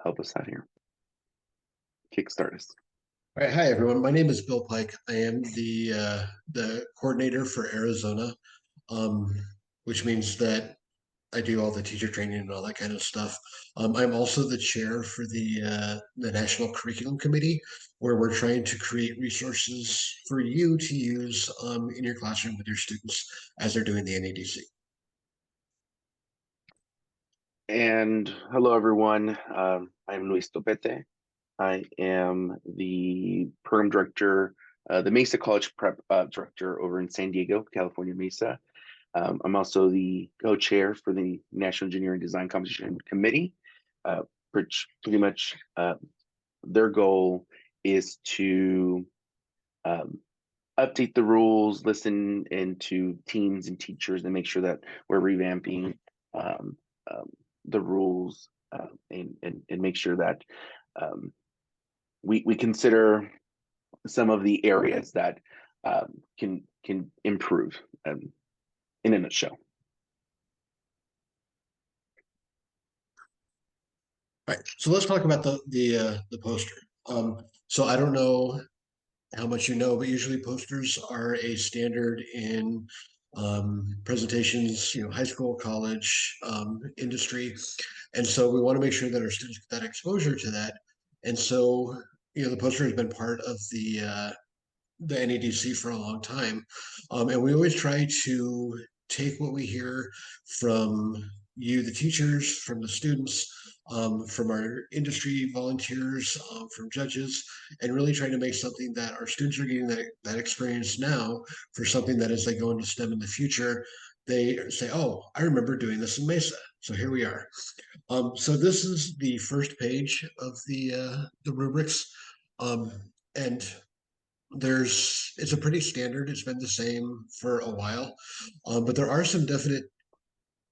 help us out here. Kickstart us. All right, hi everyone. My name is Bill Pike. I am the coordinator for Arizona, um, which means that I do all the teacher training and all that kind of stuff. I'm also the chair for the National Curriculum Committee, where we're trying to create resources for you to use in your classroom with your students as they're doing the NEDC. And hello, everyone. I'm Luis Topete. I am the program director, the Mesa College Prep director over in San Diego, California, Mesa. I'm also the co-chair for the National Engineering Design Competition Committee, which pretty much their goal is to um, update the rules, listen into teams and teachers, and make sure that we're revamping um, um, the rules and make sure that um, we consider some of the areas that can improve in a nutshell. All right, so let's talk about the poster. So I don't know how much you know, but usually posters are a standard in presentations, high school, college, industry. And so we want to make sure that our students get that exposure to that. And so, the poster has been part of the NEDC for a long time. And we always try to take what we hear from you, the teachers, from the students, from our industry volunteers, from judges, and really trying to make something that our students are getting that experience now for something that as they go into STEM in the future, they say, oh, I remember doing this in Mesa. So here we are. So this is the first page of the rubrics. And it's a pretty standard. It's been the same for a while, but there are some definite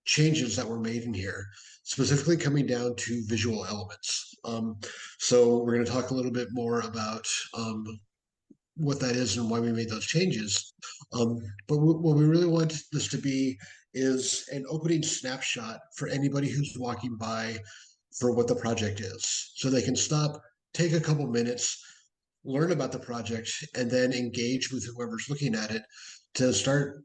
changes that were made in here, specifically coming down to visual elements. So we're going to talk a little bit more about what that is and why we made those changes. But what we really want this to be is an opening snapshot for anybody who's walking by for what the project is, so they can stop, take a couple minutes, learn about the project, and then engage with whoever's looking at it to start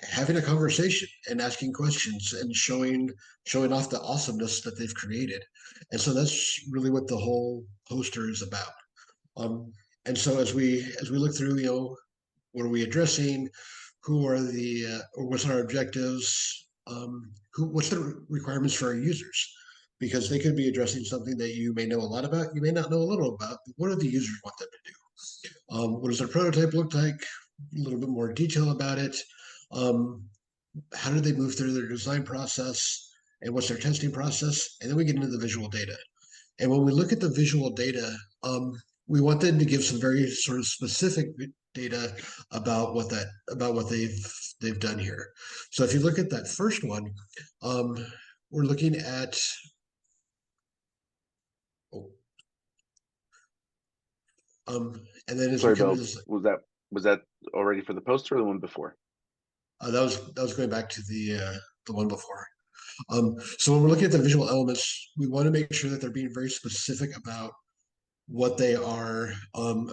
having a conversation and asking questions and showing off the awesomeness that they've created. And so that's really what the whole poster is about. And so as we look through, what are we addressing? Who are or what's our objectives? What's the requirements for our users? Because they could be addressing something that you may know a lot about, you may not know a little about. But what do the users want them to do? What does their prototype look like? A little bit more detail about it. Um, how do they move through their design process? And what's their testing process? And then we get into the visual data. And when we look at the visual data, we want them to give some very sort of specific data about what they've done here. So if you look at that first one, um, we're looking at oh, and then as we Sorry, come to Bill. this, Was that already for the poster or the one before? that was going back to the one before. So when we're looking at the visual elements, we want to make sure that they're being very specific about what they are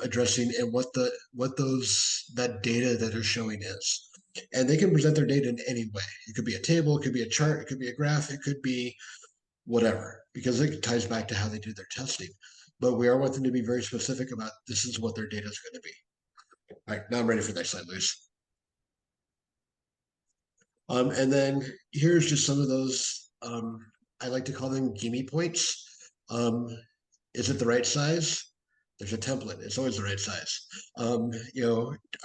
addressing and what that data that they're showing is. And they can present their data in any way. It could be a table, it could be a chart, it could be a graph, it could be whatever, because it ties back to how they do their testing. But we are wanting to be very specific about this is what their data is going to be. All right, now I'm ready for the next slide, Luis. And then here's just some of those, I like to call them gimme points. Um, is it the right size? There's a template. It's always the right size. Are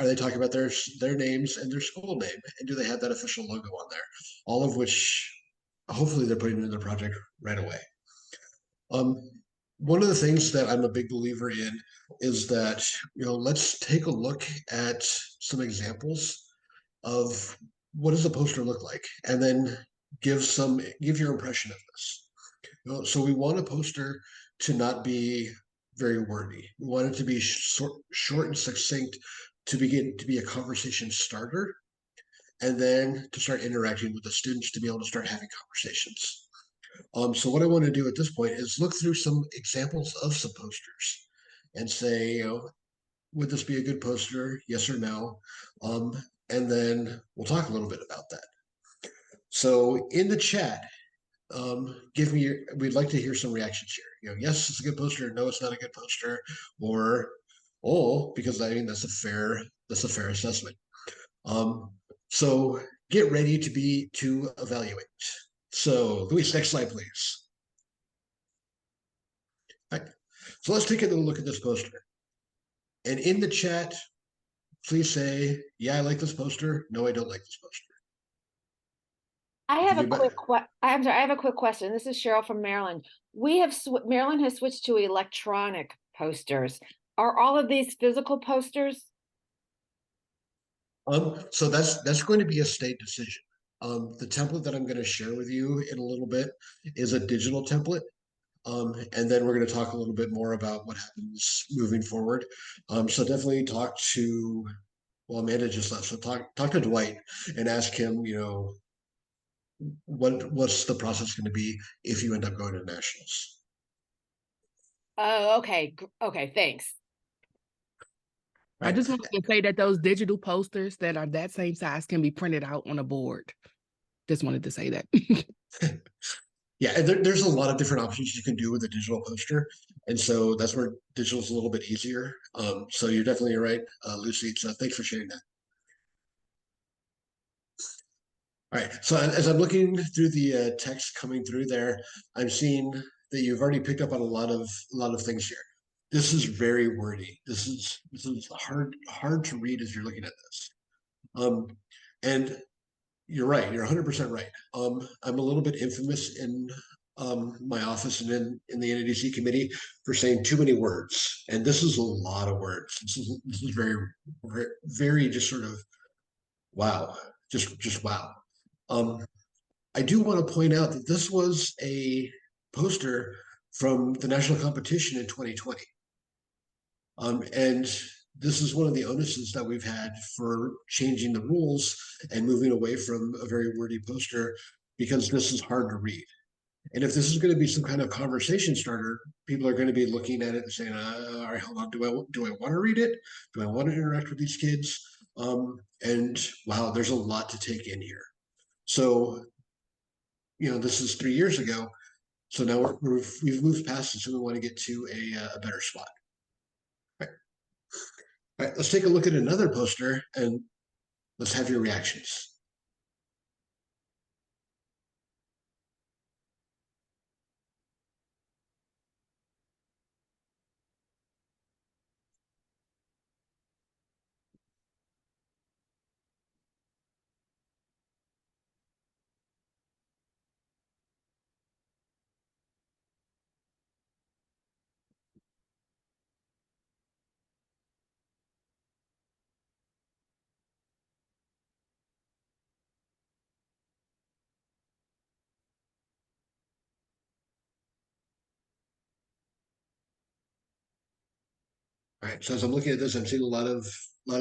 they talking about their names and their school name? And do they have that official logo on there? All of which hopefully they're putting in their project right away. Um, one of the things that I'm a big believer in is that, let's take a look at some examples of what does a poster look like, and then give your impression of this. So we want a poster to not be very wordy. We want it to be short and succinct to begin to be a conversation starter, and then to start interacting with the students to be able to start having conversations. So what I want to do at this point is look through some examples of some posters and say, would this be a good poster? Yes or no? Um, and then we'll talk a little bit about that. So in the chat, give me we'd like to hear some reactions here. Yes, it's a good poster. No, it's not a good poster. Or, oh, because I mean that's a fair assessment. Um, so get ready to evaluate. So Luis, next slide, please. All right. So let's take a little look at this poster. And in the chat, please say, yeah, I like this poster. No, I don't like this poster. I If you have a do quick I'm sorry, I have a quick question. This is Cheryl from Maryland. Maryland has switched to electronic posters. Are all of these physical posters? so that's going to be a state decision. The template that I'm going to share with you in a little bit is a digital template. And then we're going to talk a little bit more about what happens moving forward. So definitely talk to, well, Amanda just left. So talk to Dwight and ask him, what's the process going to be if you end up going to nationals. Oh, okay. Okay, thanks. I just wanted to say that those digital posters that are that same size can be printed out on a board. Just wanted to say that. Yeah, there's a lot of different options you can do with a digital poster, and so that's where digital is a little bit easier. So you're definitely right, Lucy. So thanks for sharing that. All right. So as I'm looking through the text coming through there, I'm seeing that you've already picked up on a lot of things here. This is very wordy. This is hard to read as you're looking at this. And you're right. You're 100% right. I'm a little bit infamous in my office and in the NADC committee for saying too many words, and this is a lot of words. This is very, very, very just sort of wow, just wow. Um, I do want to point out that this was a poster from the national competition in 2020. And this is one of the onuses that we've had for changing the rules and moving away from a very wordy poster because this is hard to read. And if this is going to be some kind of conversation starter, people are going to be looking at it and saying, "All right, hold on, do I want to read it? Do I want to interact with these kids?" And wow, there's a lot to take in here. So this is 3 years ago. So now we've moved past it, so we want to get to a better spot. All right. All right, let's take a look at another poster and let's have your reactions. All right. So as I'm looking at this, I'm seeing a lot of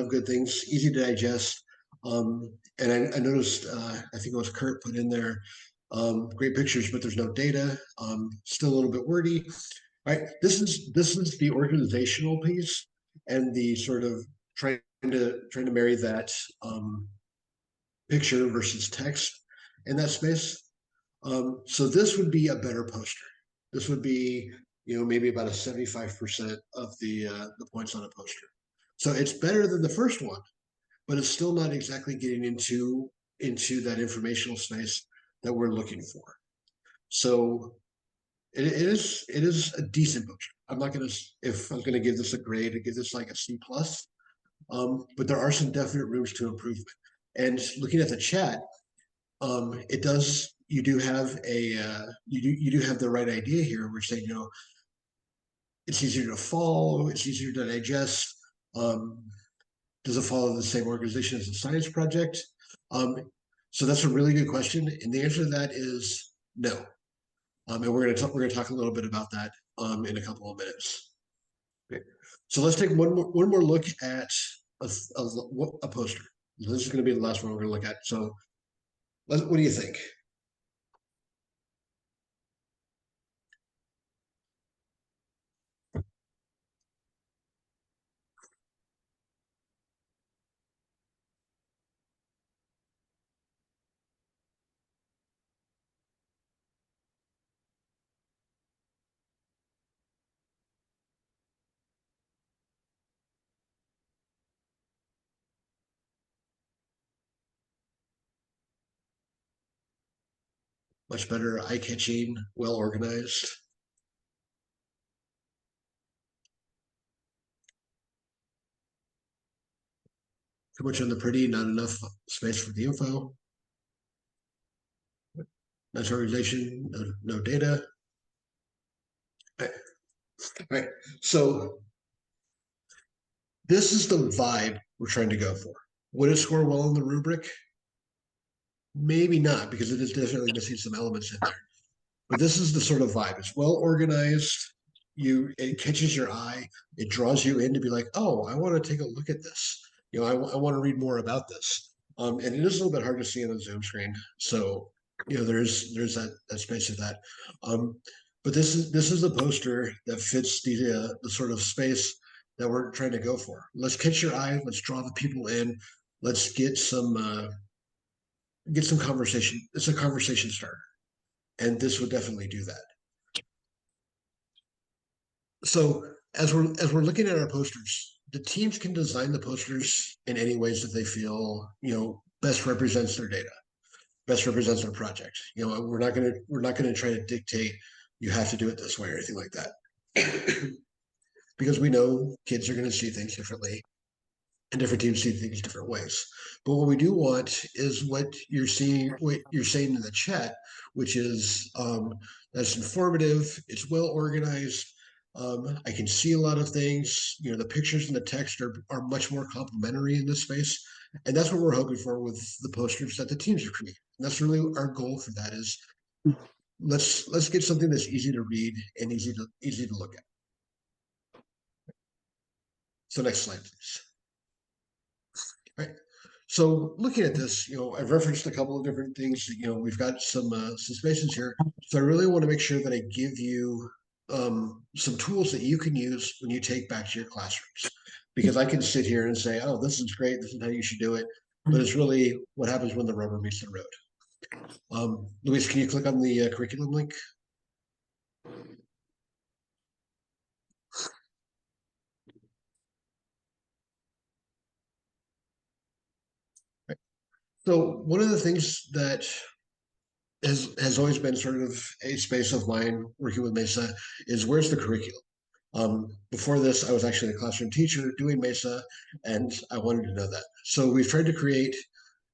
good things, easy to digest. And I noticed, I think it was Kurt put in there, great pictures, but there's no data. Still a little bit wordy. All right. This is the organizational piece and the sort of trying to marry that picture versus text in that space. So this would be a better poster. This would be, maybe about a 75% of the points on a poster. So it's better than the first one, but it's still not exactly getting into that informational space that we're looking for. So it is a decent poster. I'm not gonna if I'm gonna give this a grade, I give this like a C plus. But there are some definite rooms to improvement. And looking at the chat, it does you do have you do have the right idea here. We're saying it's easier to follow, it's easier to digest. Does it follow the same organization as a science project? Um, so that's a really good question, and the answer to that is no. And we're gonna talk a little bit about that in a couple of minutes. Okay. So let's take one more look at a poster. This is going to be the last one we're going to look at. So what do you think? much better, eye-catching, well organized. Too much on the pretty, not enough space for the info. Nice organization, no data. Right. So this is the vibe we're trying to go for. Would it score well in the rubric? Maybe not, because it is definitely missing some elements in there. But this is the sort of vibe. It's well organized. It catches your eye. It draws you in to be like, oh, I want to take a look at this. I want to read more about this. And it is a little bit hard to see on a Zoom screen. So there's that space of that. But this is the poster that fits the sort of space that we're trying to go for. Let's catch your eye. Let's draw the people in. Let's get some conversation. It's a conversation starter, and this would definitely do that. So as we're looking at our posters, the teams can design the posters in any ways that they feel best represents their data, best represents their project. We're not gonna try to dictate you have to do it this way or anything like that, because we know kids are going to see things differently and different teams see things different ways. But what we do want is what you're saying in the chat, which is that's informative, it's well organized. I can see a lot of things. The pictures and the text are much more complementary in this space. And that's what we're hoping for with the posters that the teams are creating. And that's really our goal for that is let's get something that's easy to read and easy to look at. So next slide, please. Right. So looking at this, I've referenced a couple of different things. We've got some spaces here. So I really want to make sure that I give you some tools that you can use when you take back to your classrooms. Because I can sit here and say, oh, this is great. This is how you should do it. But it's really what happens when the rubber meets the road. Luis, can you click on the curriculum link? So one of the things that has always been sort of a space of mine working with Mesa is where's the curriculum? Before this, I was actually a classroom teacher doing Mesa, and I wanted to know that. So we've tried to create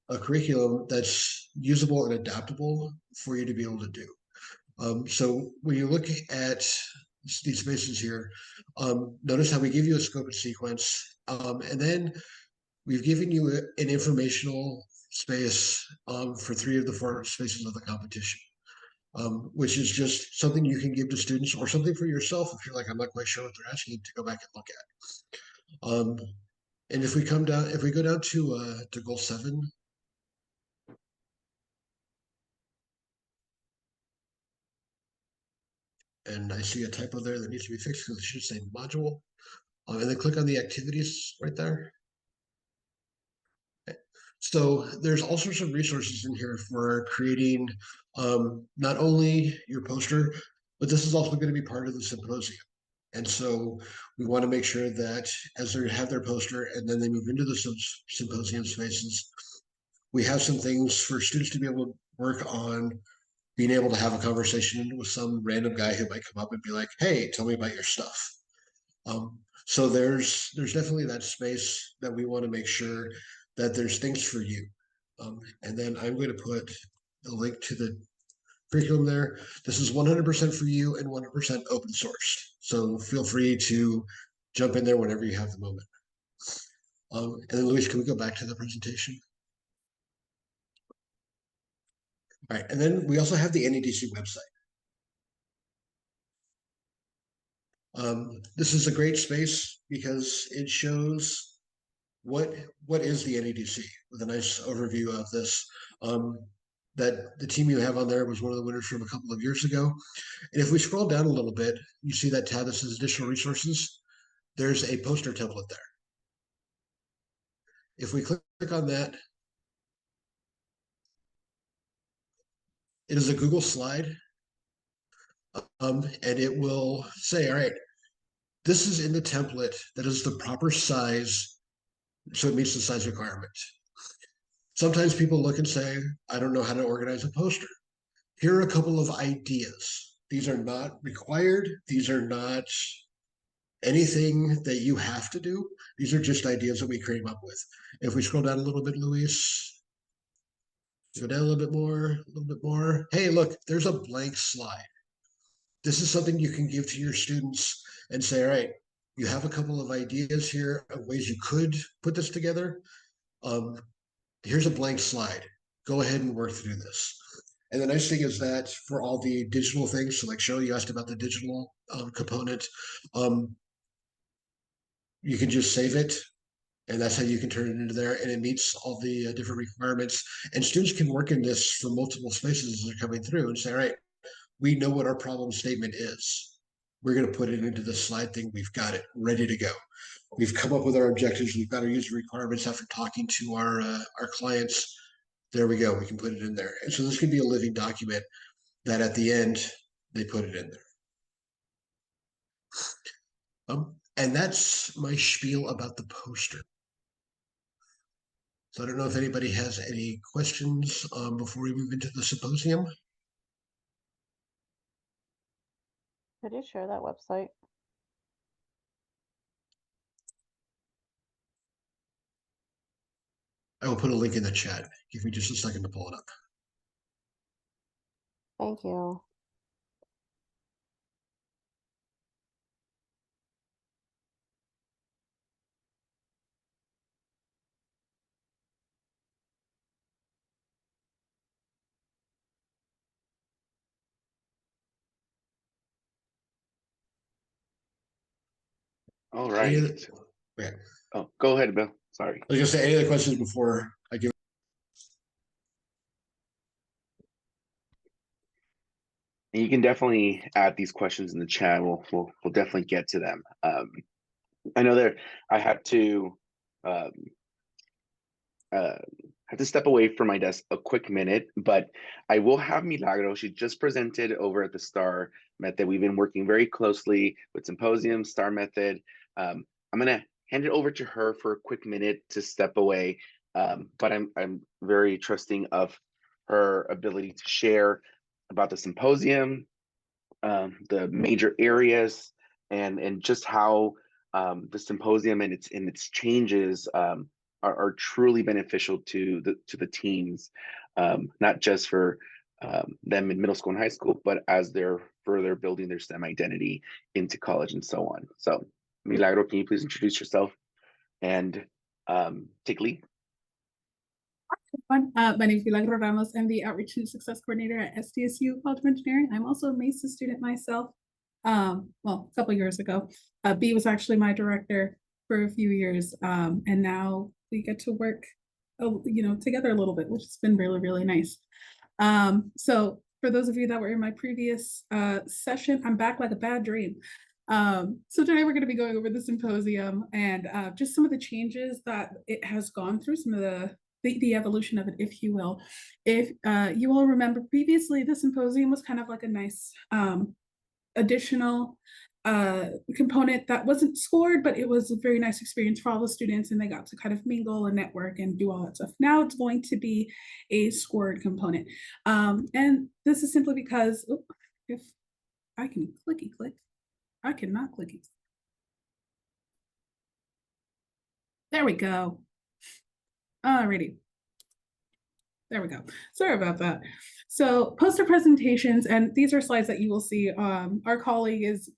a curriculum that's usable and adaptable for you to be able to do. So when you look at these spaces here, notice how we give you a scope and sequence, and then we've given you an informational space for 3 of the 4 spaces of the competition, which is just something you can give to students or something for yourself if you're like, I'm not quite sure what they're asking to go back and look at. And if we go down to goal 7, and I see a typo there that needs to be fixed because it should say module, and then click on the activities right there. So there's all sorts of resources in here for creating not only your poster, but this is also going to be part of the symposium. And so we want to make sure that as they have their poster and then they move into the symposium spaces, we have some things for students to be able to work on being able to have a conversation with some random guy who might come up and be like, hey, tell me about your stuff. So there's definitely that space that we want to make sure that there's things for you. And then I'm going to put a link to the curriculum there. This is 100% for you and 100% open source. So feel free to jump in there whenever you have the moment. And then Luis, can we go back to the presentation? All right, and then we also have the NEDC website. This is a great space because it shows what is the NEDC with a nice overview of this. That the team you have on there was one of the winners from a couple of years ago. And if we scroll down a little bit, you see that tab that says additional resources. There's a poster template there. If we click on that, it is a Google slide. And it will say, all right, this is in the template that is the proper size, so it meets the size requirement. Sometimes people look and say, I don't know how to organize a poster. here are a couple of ideas. These are not required. These are not anything that you have to do. These are just ideas that we came up with. If we scroll down a little bit, Luis, go down a little bit more, a little bit more. Hey, look, there's a blank slide. This is something you can give to your students and say, all right, you have a couple of ideas here of ways you could put this together. Here's a blank slide. Go ahead and work through this. And the nice thing is that for all the digital things, so like Cheryl, you asked about the digital component, you can just save it, and that's how you can turn it into there, and it meets all the different requirements. And students can work in this from multiple spaces as they're coming through and say, all right, we know what our problem statement is. We're going to put it into the slide thing. We've got it ready to go. We've come up with our objectives. We've got our user requirements after talking to our clients. There we go. We can put it in there. And so this can be a living document that at the end, they put it in there. And that's my spiel about the poster. So I don't know if anybody has any questions before we move into the symposium. Could you share that website? I will put a link in the chat. Give me just a second to pull it up. Thank you. All Any right. other, okay. Oh, go ahead, Bill. Sorry. I was gonna say any other questions before I give. And you can definitely add these questions in the chat. We'll definitely get to them. I know that I um, had to step away from my desk a quick minute, but I will have Milagro. She just presented over at the STAR method. We've been working very closely with Symposium, STAR method. I'm gonna hand it over to her for a quick minute to step away, but I'm very trusting of her ability to share about the symposium, the major areas, and just how the symposium and its changes are truly beneficial to the teams, not just for them in middle school and high school, but as they're further building their STEM identity into college and so on. So, Milagro, can you please introduce yourself and take lead? My name is Milagro Ramos. I'm the Outreach and Success Coordinator at SDSU College of Engineering. I'm also a MESA student myself. Well, a couple years ago. B was actually my director for a few years, and now we get to work, together a little bit, which has been really, really nice. So for those of you that were in my previous session, I'm back like a bad dream. So today we're going to be going over the symposium and just some of the changes that it has gone through, some of the evolution of it, if you will. If you all remember previously, the symposium was kind of like a nice additional component that wasn't scored, but it was a very nice experience for all the students, and they got to kind of mingle and network and do all that stuff. Now it's going to be a scored component. And this is simply because if I can clicky click, I cannot clicky. There we go. Alrighty. There we go. Sorry about that. So poster presentations, and these are slides that you will see. Our colleague is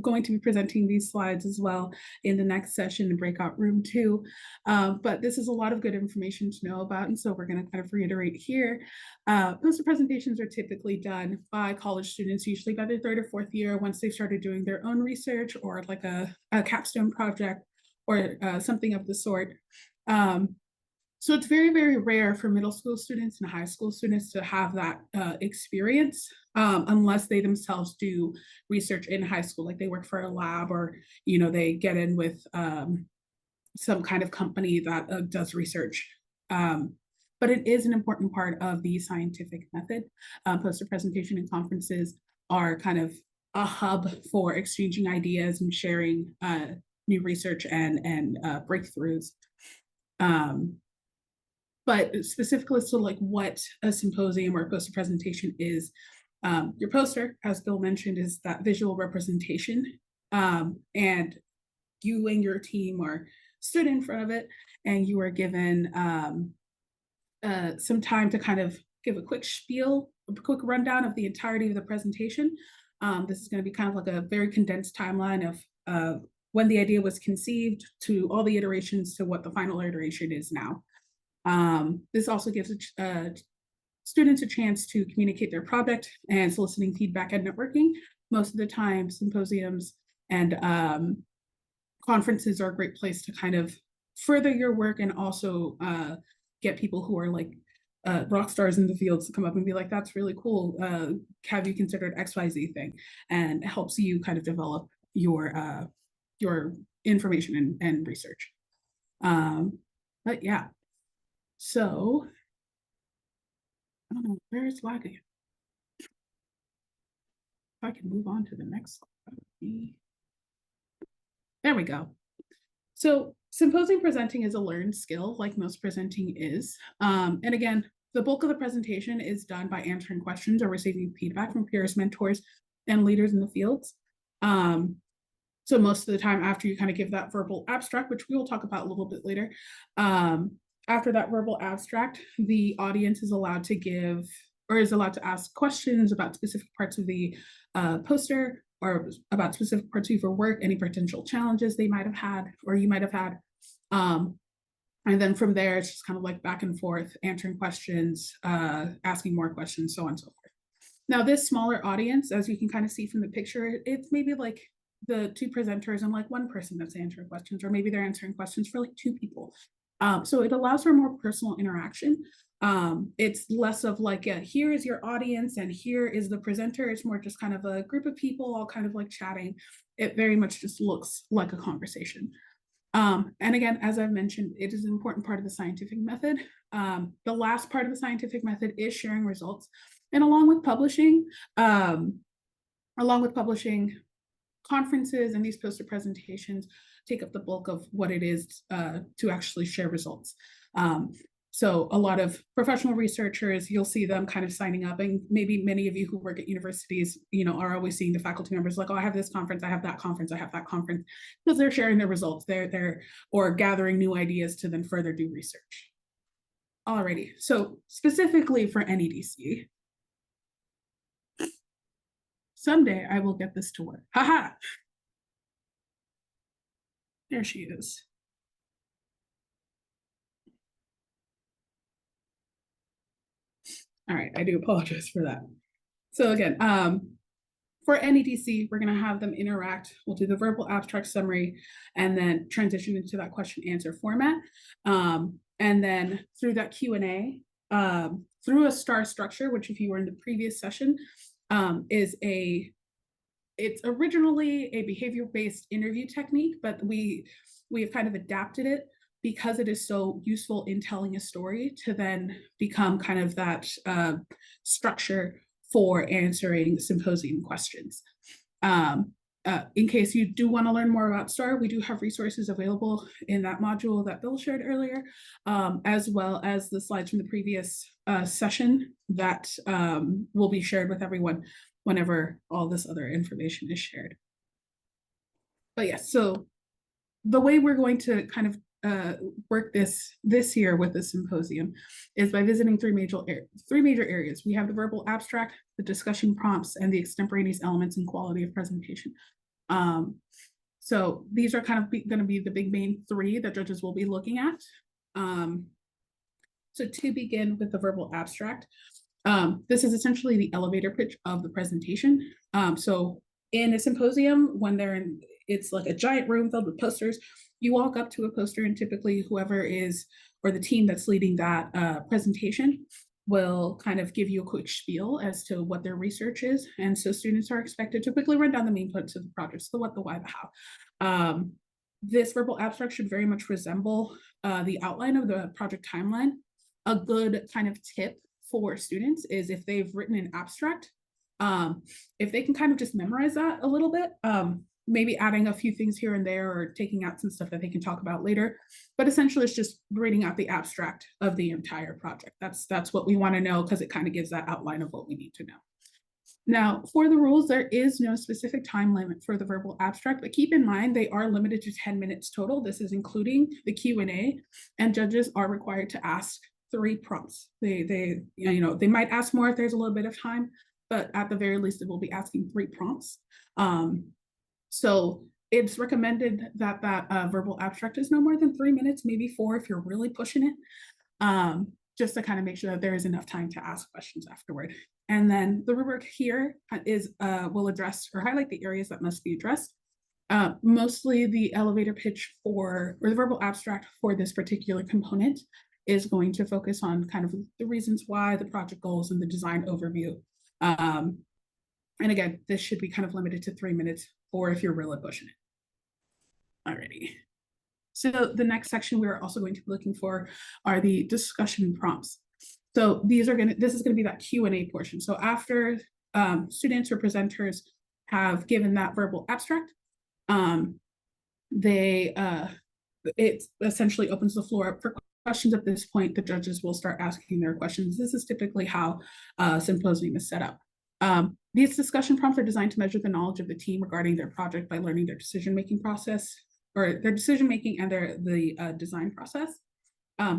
going to be presenting these slides as well in the next session in breakout room 2. But this is a lot of good information to know about, and so we're going to kind of reiterate here. Poster presentations are typically done by college students, usually by their 3rd or 4th year, once they've started doing their own research or like a capstone project or something of the sort. So it's very, very rare for middle school students and high school students to have that experience unless they themselves do research in high school, like they work for a lab or, they get in with some kind of company that does research. But it is an important part of the scientific method. Poster presentation and conferences are kind of a hub for exchanging ideas and sharing new research and breakthroughs. but specifically to like what a symposium or a poster presentation is, your poster, as Bill mentioned, is that visual representation, and you and your team are stood in front of it, and you are given some time to kind of give a quick spiel, a quick rundown of the entirety of the presentation. This is going to be kind of like a very condensed timeline of when the idea was conceived to all the iterations to what the final iteration is now. This also gives students a chance to communicate their project and soliciting feedback and networking. Most of the time, symposiums and conferences are a great place to kind of further your work and also get people who are like rock stars in the fields to come up and be like, that's really cool. Have you considered XYZ thing? And it helps you kind of develop your information and research. But yeah, so I don't know, where is lagging? If I can move on to the next slide. There we go. So symposium presenting is a learned skill, like most presenting is. And again, the bulk of the presentation is done by answering questions or receiving feedback from peers, mentors, and leaders in the fields. So most of the time after you kind of give that verbal abstract, which we will talk about a little bit later, after that verbal abstract, the audience is allowed to give or is allowed to ask questions about specific parts of the poster or about specific parts of your work, any potential challenges they might have had or you might have had. And then from there, it's just kind of like back and forth, answering questions, asking more questions, so on and so forth. Now, this smaller audience, as you can kind of see from the picture, it's maybe like the two presenters and like one person that's answering questions, or maybe they're answering questions for like two people. So it allows for more personal interaction. It's less of like, here is your audience and here is the presenter. It's more just kind of a group of people all kind of like chatting. It very much just looks like a conversation. And again, as I've mentioned, it is an important part of the scientific method. The last part of the scientific method is sharing results. And along with publishing, conferences and these poster presentations take up the bulk of what it is to actually share results. So a lot of professional researchers, you'll see them kind of signing up, and maybe many of you who work at universities, are always seeing the faculty members like, oh, I have this conference, I have that conference, I have that conference, because they're sharing their results. They're or gathering new ideas to then further do research. Alrighty, so specifically for NEDC, someday I will get this to work. Haha. There she is. All right, I do apologize for that. So again, for NEDC, we're going to have them interact. We'll do the verbal abstract summary and then transition into that question answer format. And then through that Q&A, through a STAR structure, which if you were in the previous session, it's originally a behavior-based interview technique, but we have kind of adapted it because it is so useful in telling a story to then become kind of that structure for answering symposium questions. In case you do want to learn more about STAR, we do have resources available in that module that Bill shared earlier, as well as the slides from the previous session that will be shared with everyone whenever all this other information is shared. But yes, so the way we're going to kind of work this year with the symposium is by visiting three major areas. We have the verbal abstract, the discussion prompts, and the extemporaneous elements and quality of presentation. So these are kind of going to be the big main three that judges will be looking at. So to begin with the verbal abstract, this is essentially the elevator pitch of the presentation. So in a symposium, when it's like a giant room filled with posters, you walk up to a poster and typically whoever is, or the team that's leading that presentation will kind of give you a quick spiel as to what their research is. And so students are expected to quickly run down the main points of the project, the what, the why, the how. This verbal abstract should very much resemble the outline of the project timeline. A good kind of tip for students is if they've written an abstract, if they can kind of just memorize that a little bit, maybe adding a few things here and there or taking out some stuff that they can talk about later. But essentially, it's just reading out the abstract of the entire project. That's what we want to know, because it kind of gives that outline of what we need to know. Now, for the rules, there is no specific time limit for the verbal abstract, but keep in mind they are limited to 10 minutes total. This is including the Q&A, and judges are required to ask 3 prompts. They might ask more if there's a little bit of time, but at the very least, it will be asking 3 prompts. So it's recommended that verbal abstract is no more than 3 minutes, maybe 4 if you're really pushing it, just to kind of make sure that there is enough time to ask questions afterward. And then the rubric here is will address or highlight the areas that must be addressed. Mostly the elevator pitch or the verbal abstract for this particular component is going to focus on kind of the reasons why, the project goals, and the design overview. And again, this should be kind of limited to 3 minutes, or if you're really pushing it. Alrighty. So the next section we're also going to be looking for are the discussion prompts. So this is going to be that Q&A portion. So after students or presenters have given that verbal abstract, it essentially opens the floor up for questions. At this point, the judges will start asking their questions. This is typically how Symposium is set up. These discussion prompts are designed to measure the knowledge of the team regarding their project by learning their decision-making process, or their decision-making and the design process.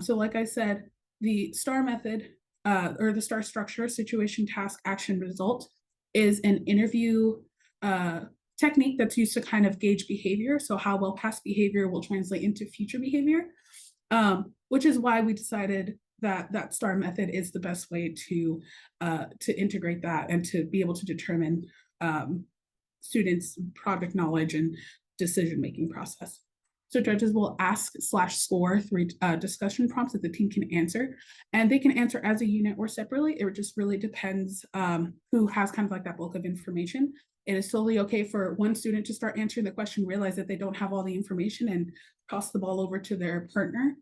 So like I said, the STAR method, or the STAR structure, situation, task, action, result, is an interview technique that's used to kind of gauge behavior. So how well past behavior will translate into future behavior, which is why we decided that STAR method is the best way to integrate that and to be able to determine students' project knowledge and decision-making process. So judges will ask/score 3 discussion prompts that the team can answer, and they can answer as a unit or separately. It just really depends who has kind of like that bulk of information. It is totally okay for one student to start answering the question, realize that they don't have all the information, and toss the ball over to their partner.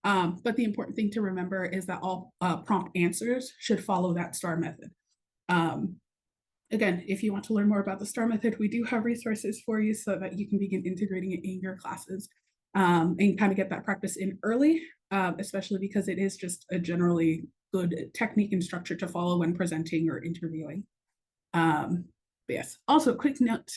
But the important thing to remember is that all prompt answers should follow that STAR method. Again, if you want to learn more about the STAR method, we do have resources for you so that you can begin integrating it in your classes, and kind of get that practice in early, especially because it is just a generally good technique and structure to follow when presenting or interviewing. But yes, also quick note,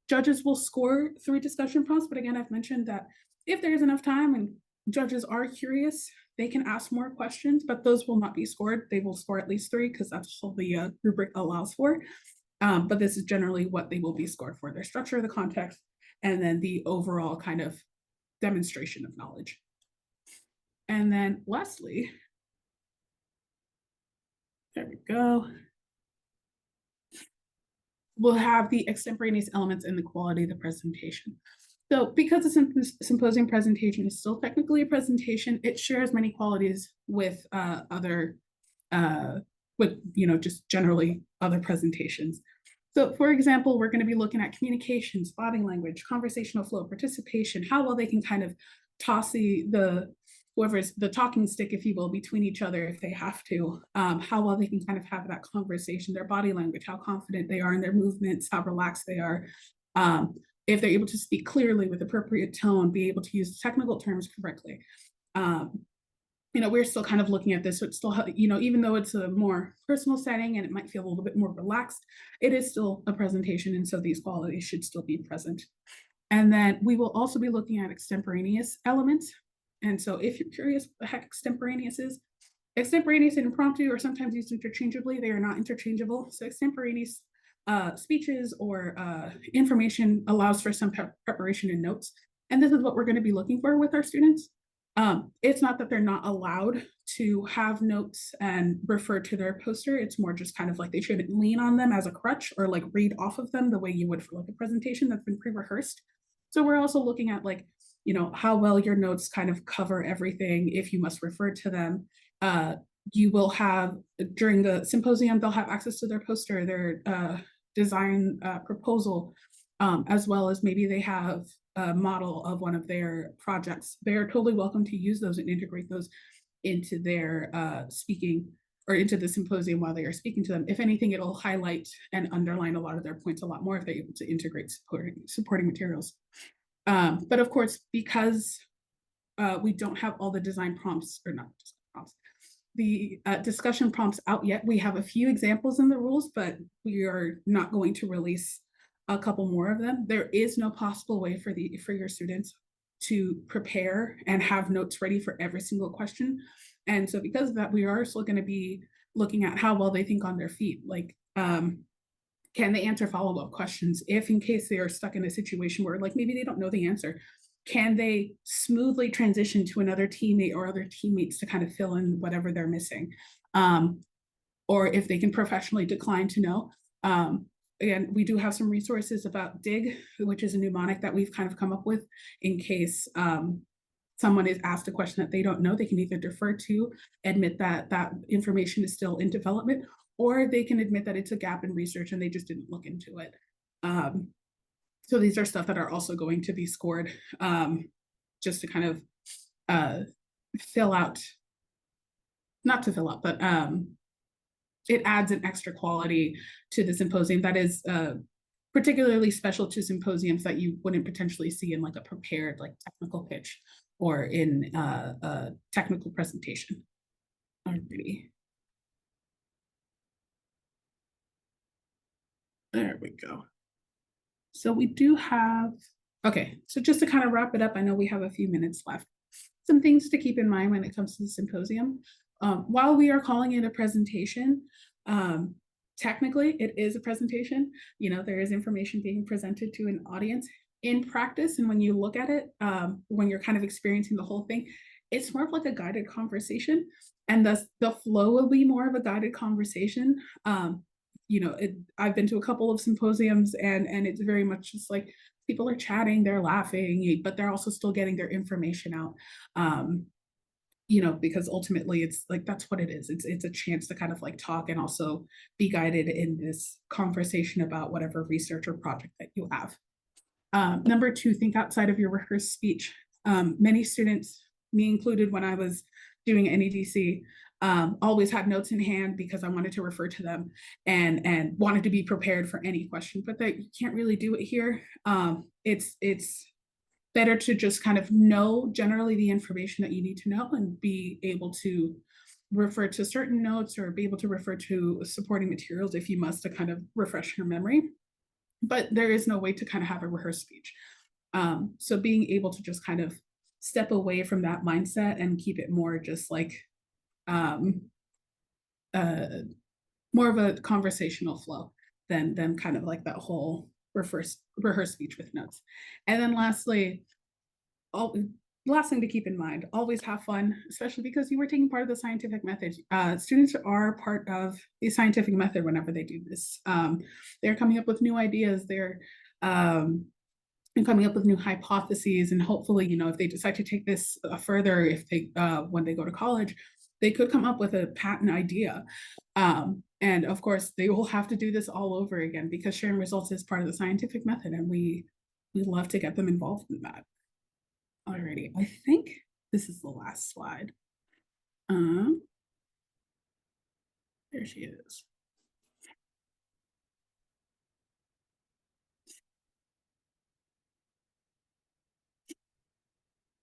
judges will score 3 discussion prompts, but again, I've mentioned that if there's enough time and judges are curious, they can ask more questions, but those will not be scored. They will score at least 3 because that's all the rubric allows for. But this is generally what they will be scored for: their structure, the context, and then the overall kind of demonstration of knowledge. And then lastly, there we go, we'll have the extemporaneous elements and the quality of the presentation. So because the symposium presentation is still technically a presentation, it shares many qualities with just generally other presentations. So for example, we're going to be looking at communications, body language, conversational flow, participation, how well they can kind of toss whoever's the talking stick, if you will, between each other if they have to, how well they can kind of have that conversation, their body language, how confident they are in their movements, how relaxed they are. If they're able to speak clearly with appropriate tone, be able to use technical terms correctly. We're still kind of looking at this, so it's still, even though it's a more personal setting and it might feel a little bit more relaxed, it is still a presentation, and so these qualities should still be present. And then we will also be looking at extemporaneous elements. And so if you're curious what the heck extemporaneous is, extemporaneous and impromptu are sometimes used interchangeably. They are not interchangeable. So extemporaneous speeches or information allows for some preparation and notes. And this is what we're going to be looking for with our students. It's not that they're not allowed to have notes and refer to their poster. It's more just kind of like they shouldn't lean on them as a crutch or like read off of them the way you would for like a presentation that's been pre-rehearsed. So we're also looking at like, how well your notes kind of cover everything if you must refer to them. You will have, during the symposium, they'll have access to their poster, their design proposal, as well as maybe they have a model of one of their projects. They are totally welcome to use those and integrate those into their speaking or into the symposium while they are speaking to them. If anything, it'll highlight and underline a lot of their points a lot more if they're able to integrate supporting materials. But of course, because we don't have all the design prompts, or not design prompts, the discussion prompts out yet. We have a few examples in the rules, but we are not going to release a couple more of them. There is no possible way for your students to prepare and have notes ready for every single question. And so because of that, we are still going to be looking at how well they think on their feet. Like, can they answer follow-up questions if in case they are stuck in a situation where like maybe they don't know the answer? Can they smoothly transition to another teammate or other teammates to kind of fill in whatever they're missing? Or if they can professionally decline to know. Again, we do have some resources about DIG, which is a mnemonic that we've kind of come up with in case someone is asked a question that they don't know. They can either defer to, admit that that information is still in development, or they can admit that it's a gap in research and they just didn't look into it. So these are stuff that are also going to be scored just to kind of fill out, not to fill out, but it adds an extra quality to the symposium that is particularly special to symposiums that you wouldn't potentially see in like a prepared like technical pitch or in a technical presentation. Alrighty. There we go. So we do have, okay, so just to kind of wrap it up, I know we have a few minutes left. Some things to keep in mind when it comes to the symposium. While we are calling it a presentation, technically it is a presentation. You know, there is information being presented to an audience. In practice, and when you look at it, when you're kind of experiencing the whole thing, it's more of like a guided conversation, and thus the flow will be more of a guided conversation. You know, I've been to a couple of symposiums, and it's very much just like people are chatting, they're laughing, but they're also still getting their information out. You know, because ultimately it's like that's what it is. It's a chance to kind of like talk and also be guided in this conversation about whatever research or project that you have. Number two, think outside of your rehearsed speech. Many students, me included when I was doing NEDC, always had notes in hand because I wanted to refer to them and wanted to be prepared for any question, but that you can't really do it here. It's better to just kind of know generally the information that you need to know and be able to refer to certain notes or be able to refer to supporting materials if you must to kind of refresh your memory. But there is no way to kind of have a rehearsed speech. So being able to just kind of step away from that mindset and keep it more just like more of a conversational flow than kind of like that whole rehearsed speech with notes. And then lastly, last thing to keep in mind, always have fun, especially because you were taking part of the scientific method. Students are part of the scientific method whenever they do this. They're coming up with new ideas, they're coming up with new hypotheses, and hopefully, you know, if they decide to take this further, if they when they go to college, they could come up with a patent idea. And of course, they will have to do this all over again because sharing results is part of the scientific method, and we love to get them involved in that. Alrighty, I think this is the last slide. There she is.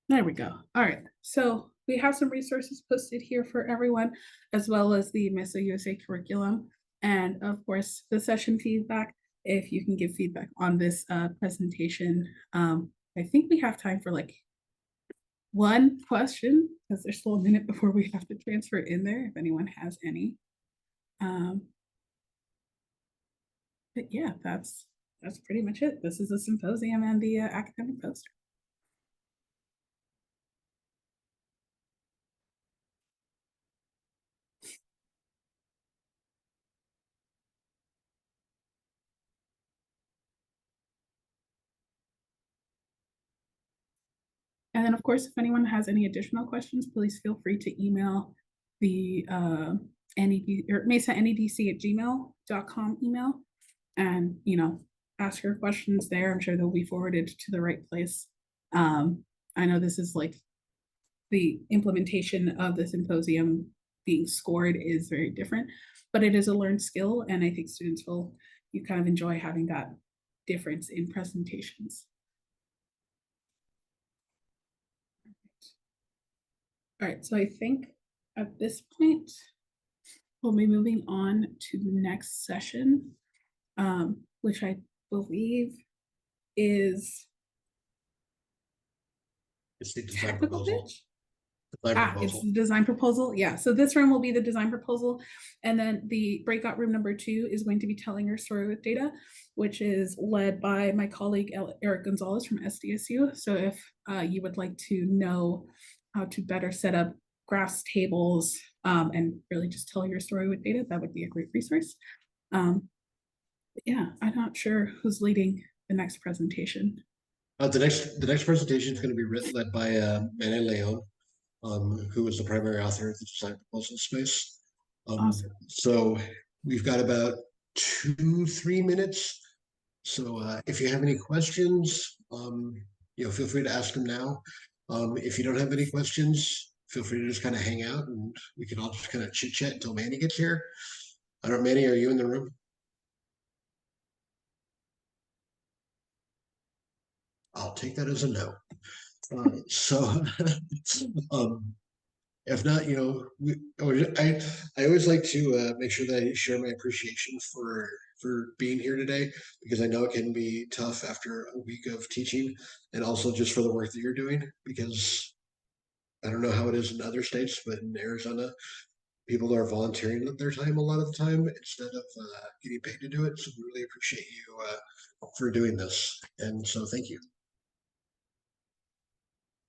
There we go. All right, so we have some resources posted here for everyone, as well as the MESA USA curriculum, and of course the session feedback. If you can give feedback on this presentation, I think we have time for like one question because there's still a minute before we have to transfer it in there if anyone has any. But yeah, that's pretty much it. This is a symposium and the academic poster. And then of course, if anyone has any additional questions, please feel free to email the NED or mesanedc@gmail.com email, and you know, ask your questions there. I'm sure they'll be forwarded to the right place. I know this is like the implementation of the symposium being scored is very different, but it is a learned skill. And I think students will, you kind of enjoy having that difference in presentations. All right, so I think at this point, we'll be moving on to the next session, which I believe is It's the design technical proposal. pitch. Design It's proposal. the design proposal. Yeah. So this room will be the design proposal. And then the breakout room number 2 is going to be telling your story with data, which is led by my colleague Eric Gonzalez from SDSU. So if you would like to know how to better set up graphs, tables, and really just tell your story with data, that would be a great resource. Yeah, I'm not sure who's leading the next presentation. The next presentation is going to be led by Manny Leon, who is the primary author of the design proposal space. Awesome. So we've got about 2-3 minutes. So if you have any questions, feel free to ask them now. If you don't have any questions, feel free to just kind of hang out and we can all just kind of chit chat until Manny gets here. I don't know, Manny, are you in the room? I'll take that as a no. If not, I always like to make sure that I share my appreciation for being here today, because I know it can be tough after a week of teaching, and also just for the work that you're doing, because I don't know how it is in other states, but in Arizona, people are volunteering their time a lot of the time instead of getting paid to do it. So we really appreciate you for doing this. And so thank you.